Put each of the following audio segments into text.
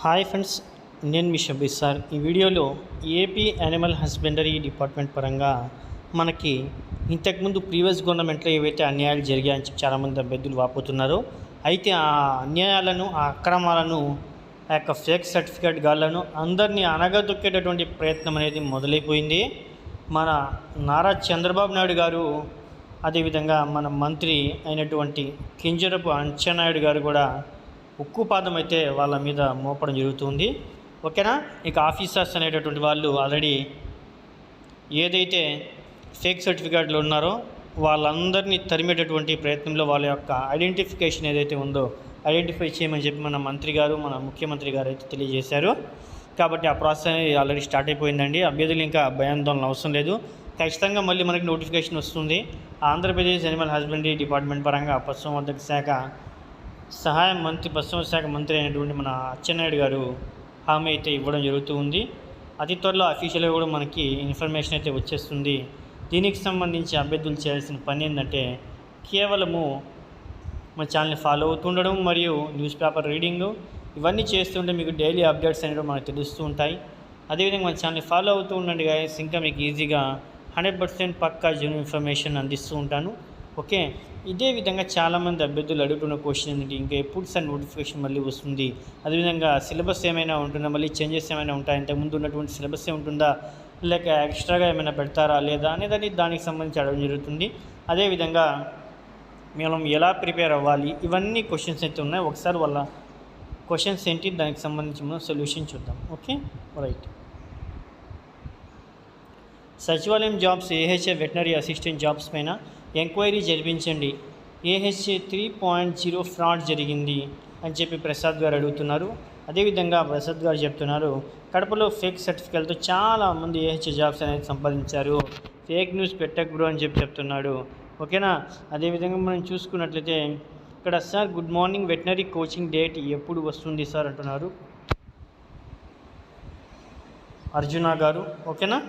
Hi friends, నేను మీ Shabbir sir. ఈ వీడియోలో ఏపీ యానిమల్ హస్బెండరీ డిపార్ట్మెంట్ పరంగా మనకి ఇంతకుముందు ప్రీవియస్ గవర్నమెంట్లో ఏవైతే అన్యాయాలు జరిగాయని చెప్పి చాలామంది అభ్యర్థులు వాపోతున్నారో, అయితే ఆ అన్యాయాలను, ఆ అక్రమాలను, ఆ యొక్క ఫేక్ సర్టిఫికేట్ గాళ్లను అందరినీ అనగదొక్కేటటువంటి ప్రయత్నం అనేది మొదలైపోయింది. మన నారా చంద్రబాబు నాయుడు గారు, అదేవిధంగా మన మంత్రి అయినటువంటి కింజరపు అచ్చెన్నాయుడు గారు కూడా ఉక్కుపాదం అయితే వాళ్ళ మీద మోపడం జరుగుతుంది. ఓకేనా. ఇక ఆఫీసర్స్ అనేటటువంటి వాళ్ళు ఆల్రెడీ ఏదైతే ఫేక్ సర్టిఫికేట్లు ఉన్నారో వాళ్ళందరినీ తరిమేటటువంటి ప్రయత్నంలో వాళ్ళ యొక్క ఐడెంటిఫికేషన్ ఏదైతే ఉందో ఐడెంటిఫై చేయమని చెప్పి మన మంత్రి గారు, మన ముఖ్యమంత్రి గారు అయితే తెలియజేశారు. కాబట్టి ఆ ప్రాసెస్ అనేది ఆల్రెడీ స్టార్ట్ అయిపోయిందండి. అభ్యర్థులు ఇంకా భయాందోళన అవసరం లేదు. ఖచ్చితంగా మళ్ళీ మనకి నోటిఫికేషన్ వస్తుంది. ఆంధ్రప్రదేశ్ యానిమల్ హస్బెండరీ డిపార్ట్మెంట్ పరంగా పశుసంవర్ధక శాఖ సహాయ మంత్రి, పశుసంవర్ధక శాఖ మంత్రి అయినటువంటి మన అచ్చెన్నాయుడు గారు హామీ అయితే ఇవ్వడం జరుగుతూ ఉంది. అతి త్వరలో అఫీషియల్గా కూడా మనకి ఇన్ఫర్మేషన్ అయితే వచ్చేస్తుంది. దీనికి సంబంధించి అభ్యర్థులు చేయాల్సిన పని ఏంటంటే కేవలము మన ఛానల్ని ఫాలో అవుతుండడం మరియు న్యూస్ పేపర్ రీడింగు ఇవన్నీ చేస్తుంటే మీకు డైలీ అప్డేట్స్ అనేవి మనకు తెలుస్తూ ఉంటాయి. అదేవిధంగా మన ఛానల్ని ఫాలో అవుతూ ఉండండి గాయస్. ఇంకా మీకు ఈజీగా 100% పక్కా జెన్యూన్ ఇన్ఫర్మేషన్ అందిస్తూ ఉంటాను. ఓకే. ఇదే విధంగా చాలామంది అభ్యర్థులు అడుగుతున్న క్వశ్చన్ ఏంటంటే ఇంకా ఎప్పుడు సార్ నోటిఫికేషన్ మళ్ళీ వస్తుంది, అదేవిధంగా సిలబస్ ఏమైనా ఉంటుందా, మళ్ళీ చేంజెస్ ఏమైనా ఉంటాయా, ఇంతకుముందు ఉన్నటువంటి సిలబస్ ఉంటుందా, లేక ఎక్స్ట్రాగా ఏమైనా పెడతారా లేదా అనేది దానికి సంబంధించి అడగడం జరుగుతుంది. అదేవిధంగా మనం ఎలా ప్రిపేర్ అవ్వాలి, ఇవన్నీ క్వశ్చన్స్ అయితే ఉన్నాయి. ఒకసారి వాళ్ళ క్వశ్చన్స్ ఏంటి, దానికి సంబంధించి మనం సొల్యూషన్ చూద్దాం. Okay, right. సచివాలయం jobs, AHA veterinary assistant jobs పైన ఎంక్వైరీ జరిపించండి. ఏహెచ్ఏ 3.0 ఫ్రాడ్ జరిగింది అని చెప్పి ప్రసాద్ గారు అడుగుతున్నారు. అదేవిధంగా ప్రసాద్ గారు చెప్తున్నారు, కడపలో ఫేక్ సర్టిఫికేట్తో చాలామంది ఏహెచ్ఏ జాబ్స్ అనేది సంపాదించారు, ఫేక్ న్యూస్ పెట్టకు అని చెప్తున్నాడు. ఓకేనా. అదేవిధంగా మనం చూసుకున్నట్లయితే ఇక్కడ sir good morning, veterinary coaching date ఎప్పుడు వస్తుంది సార్ అంటున్నారు అర్జున గారు. ఓకేనా.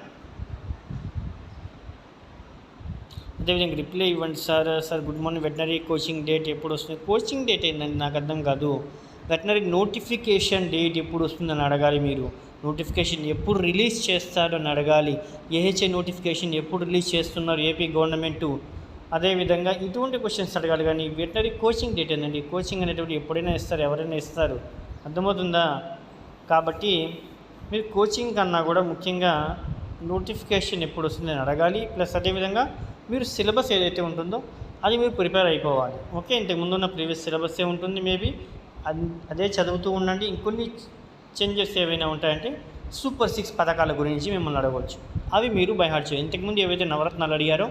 అదేవిధంగా రిప్లై ఇవ్వండి sir. Good morning, veterinary coaching date ఎప్పుడు వస్తుంది? కోచింగ్ డేట్ ఏంటండి, నాకు అర్థం కాదు. వెటనరీ నోటిఫికేషన్ డేట్ ఎప్పుడు వస్తుందని అడగాలి మీరు. నోటిఫికేషన్ ఎప్పుడు రిలీజ్ చేస్తారో అని అడగాలి. ఏహెచ్ఏ నోటిఫికేషన్ ఎప్పుడు రిలీజ్ చేస్తున్నారు ఏపీ గవర్నమెంటు, అదేవిధంగా ఇటువంటి క్వశ్చన్స్ అడగాలి. కానీ వెటనరీ కోచింగ్ డేట్ ఏంటండి? కోచింగ్ అనేటువంటి ఎప్పుడైనా ఇస్తారు, ఎవరైనా ఇస్తారు, అర్థమవుతుందా? కాబట్టి మీరు కోచింగ్ కన్నా కూడా ముఖ్యంగా నోటిఫికేషన్ ఎప్పుడు వస్తుందని అడగాలి. ప్లస్ అదేవిధంగా మీరు సిలబస్ ఏదైతే ఉంటుందో అది మీరు ప్రిపేర్ అయిపోవాలి. ఓకే. ఇంతకుముందు ఉన్న ప్రీవియస్ సిలబస్సే ఉంటుంది, మేబీ అదే చదువుతూ ఉండండి. ఇంకొన్ని చేంజెస్ ఏవైనా ఉంటాయంటే సూపర్ 6 పథకాల గురించి మిమ్మల్ని అడగవచ్చు, అవి మీరు బైహార్ట్ చేయాలి. ఇంతకుముందు ఏవైతే నవరత్నాలు అడిగారో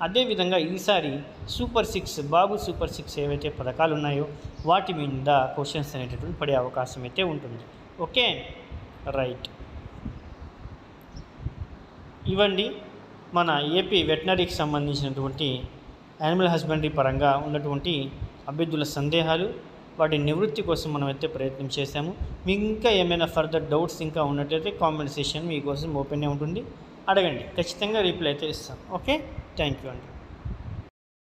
అదేవిధంగా ఈసారి సూపర్ 6, బాబు సూపర్ 6 ఏవైతే పథకాలు ఉన్నాయో వాటి మీద క్వశ్చన్స్ అనేటటువంటి పడే అవకాశం అయితే ఉంటుంది. Okay, right. ఇవ్వండి మన ఏపీ వెటనరీకి సంబంధించినటువంటి యానిమల్ హస్బెండరీ పరంగా ఉన్నటువంటి అభ్యర్థుల సందేహాలు, వాటి నివృత్తి కోసం మనం అయితే ప్రయత్నం చేశాము. మీకు ఇంకా ఏమైనా ఫర్దర్ డౌట్స్ ఇంకా ఉన్నట్టయితే కామెంట్ సెషన్ మీకోసం ఓపెన్గా ఉంటుంది, అడగండి, ఖచ్చితంగా రిప్లై అయితే ఇస్తాం. ఓకే, థ్యాంక్ యూ అండి.